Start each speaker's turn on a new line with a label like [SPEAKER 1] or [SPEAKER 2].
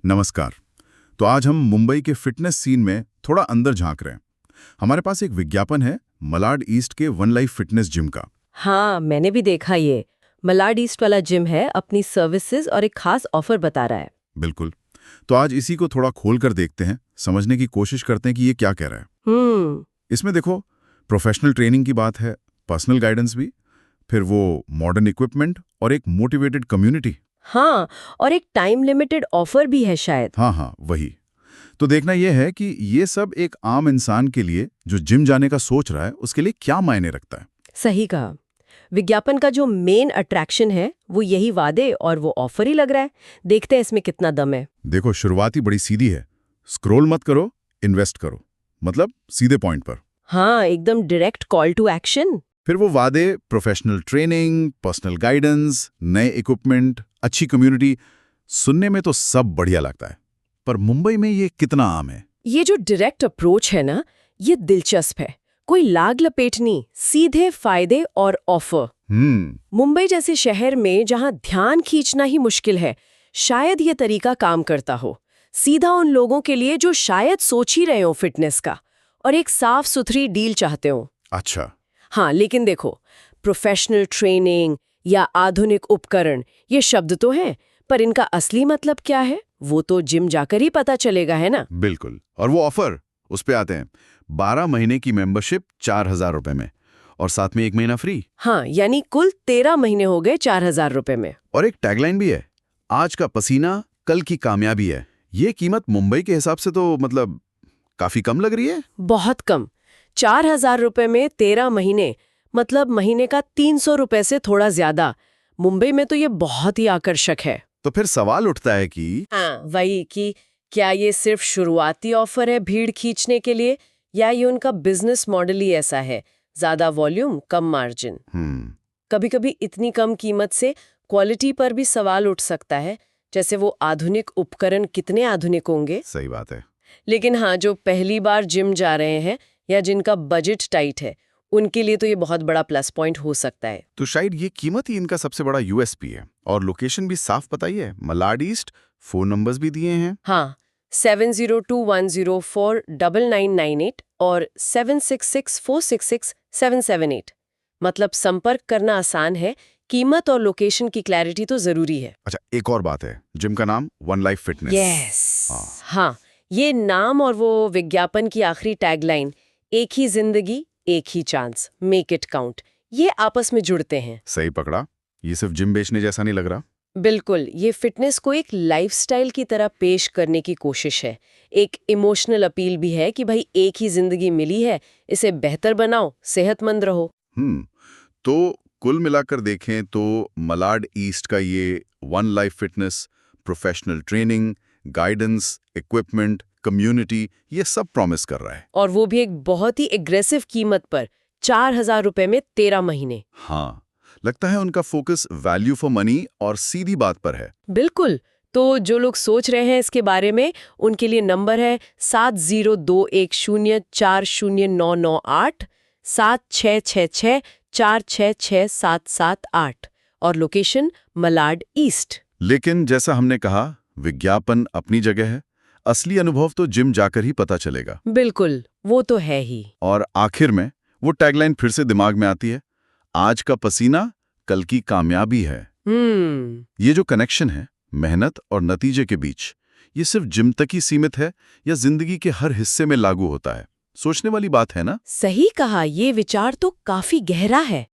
[SPEAKER 1] नमस्कार। तो आज हम मुंबई के फिटनेस सीन में थोड़ा अंदर झांक रहे हैं। हमारे पास एक विज्ञापन है मलाड ईस्ट के वन लाइफ फिटनेस जिम का।
[SPEAKER 2] हाँ, मैंने भी देखा ये। मलाड ईस्ट वाला जिम है, अपनी सर्विसेज और एक खास ऑफर बता रहा है।
[SPEAKER 1] बिल्कुल। तो आज इसी को थोड़ा खोल कर देखते हैं, समझने की कोशिश करते हैं कि ये क्या कह रहा है। इसमें देखो, प्रोफेशनल ट्रेनिंग की बात है, पर्सनल गाइडेंस भी, फिर वो मॉडर्न इक्विपमेंट और एक मोटिवेटेड कम्युनिटी।
[SPEAKER 2] हाँ, और एक टाइम लिमिटेड ऑफर भी है शायद।
[SPEAKER 1] हाँ, वही। तो देखना यह है कि ये सब एक आम इंसान के लिए जो जिम जाने का सोच रहा है उसके लिए क्या मायने रखता है।
[SPEAKER 2] सही कहा। विज्ञापन का जो मेन अट्रैक्शन है वो यही वादे और वो ऑफर ही लग रहा है। देखते हैं इसमें कितना दम है।
[SPEAKER 1] देखो, शुरुआत ही बड़ी सीधी है। स्क्रॉल मत करो, इन्वेस्ट करो। मतलब सीधे पॉइंट पर।
[SPEAKER 2] हाँ, एकदम डायरेक्ट कॉल टू एक्शन।
[SPEAKER 1] फिर वो वादे, प्रोफेशनल ट्रेनिंग, पर्सनल गाइडेंस, नए इक्विपमेंट, अच्छी कम्युनिटी, सुनने में तो सब बढ़िया लगता है। पर मुंबई में ये कितना आम है?
[SPEAKER 2] ये जो डायरेक्ट अप्रोच है ना, ये दिलचस्प है। कोई लाग लपेट नहीं, सीधे फायदे और ऑफर। मुंबई जैसे शहर में जहां ध्यान खींचना ही मुश्किल है, शायद ये तरीका काम करता हो। सीधा उन लोगों के लिए जो शायद सोच ही रहे हो फिटनेस का, और एक साफ सुथरी डील चाहते हो।
[SPEAKER 1] अच्छा।
[SPEAKER 2] हाँ, लेकिन देखो, प्रोफेशनल ट्रेनिंग या आधुनिक उपकरण, ये शब्द तो हैं, पर इनका असली मतलब क्या है वो तो जिम जाकर ही पता चलेगा, है ना।
[SPEAKER 1] बिल्कुल। और वो ऑफर, उस पे आते हैं। 12 महीने की मेंबरशिप 4,000 रुपए में, और साथ में 1 महीना फ्री।
[SPEAKER 2] हाँ, यानी कुल 13 महीने हो गए 4,000 रुपए में।
[SPEAKER 1] और एक टैगलाइन भी है, आज का पसीना कल की कामयाबी है। ये कीमत मुंबई के हिसाब से तो मतलब काफी कम लग रही है।
[SPEAKER 2] बहुत कम। 4,000 रुपए में 13 महीने, मतलब महीने का 300 रुपए से थोड़ा ज्यादा। मुंबई में तो ये बहुत ही आकर्षक है।
[SPEAKER 1] तो फिर सवाल उठता है कि
[SPEAKER 2] हाँ, वही कि क्या ये सिर्फ शुरुआती ऑफर है भीड़ खींचने के लिए, या ये उनका बिजनेस मॉडल ही ऐसा है, ज्यादा वॉल्यूम कम मार्जिन। कभी-कभी इतनी कम कीमत से क्वालिटी पर भी सवाल उठ सकता है, जैसे वो आधुनिक उपकरण कितने आधुनिक होंगे।
[SPEAKER 1] सही बात है।
[SPEAKER 2] लेकिन हाँ, जो पहली बार जिम जा रहे हैं या जिनका बजट टाइट है, उनके लिए तो ये बहुत बड़ा प्लस पॉइंट हो सकता है।
[SPEAKER 1] तो शायद ये कीमत ही इनका सबसे बड़ा यूएसपी है। और लोकेशन भी साफ बताइए, मलाड ईस्ट। फोन नंबर्स भी दिए हैं।
[SPEAKER 2] हाँ, 7021049998 और 7664666778। मतलब संपर्क करना आसान है, कीमत और लोकेशन की क्लैरिटी तो जरूरी है।
[SPEAKER 1] अच्छा, एक और बात है, जिम का नाम वन लाइफ फिटनेस।
[SPEAKER 2] यस। हाँ, ये नाम और वो विज्ञापन की आखिरी टैगलाइन, एक ही जिंदगी एक ही चांस, मेक इट काउंट, ये आपस में जुड़ते हैं।
[SPEAKER 1] सही पकड़ा। ये सिर्फ जिम बेचने जैसा नहीं लग रहा।
[SPEAKER 2] बिल्कुल, ये फिटनेस को एक लाइफस्टाइल की तरह पेश करने की कोशिश है। एक इमोशनल अपील भी है कि भाई एक ही जिंदगी मिली है, इसे बेहतर बनाओ, सेहतमंद रहो।
[SPEAKER 1] तो कुल मिलाकर देखें तो मलाड ईस्ट का ये one life fitness, professional training, guidance, equipment, community, ये सब प्रॉमिस कर रहा है।
[SPEAKER 2] और वो भी एक बहुत ही एग्रेसिव कीमत पर, 4,000 रुपए में 13 महीने।
[SPEAKER 1] हाँ, लगता है उनका फोकस वैल्यू फॉर मनी और सीधी बात पर है।
[SPEAKER 2] बिल्कुल। तो जो लोग सोच रहे हैं इसके बारे में, उनके लिए नंबर है 7021040998, 7666466778 और लोकेशन मलाड ईस्ट।
[SPEAKER 1] लेकिन जैसा हमने कहा, विज्ञापन अपनी जगह है, असली अनुभव तो जिम जाकर ही पता चलेगा।
[SPEAKER 2] बिल्कुल, वो तो है ही।
[SPEAKER 1] और आखिर में वो टैगलाइन फिर से दिमाग में आती है, आज का पसीना कल की कामयाबी है। ये जो कनेक्शन है मेहनत और नतीजे के बीच, ये सिर्फ जिम तक ही सीमित है या जिंदगी के हर हिस्से में लागू होता है? सोचने वाली बात है ना।
[SPEAKER 2] सही कहा, ये विचार तो काफी गहरा है।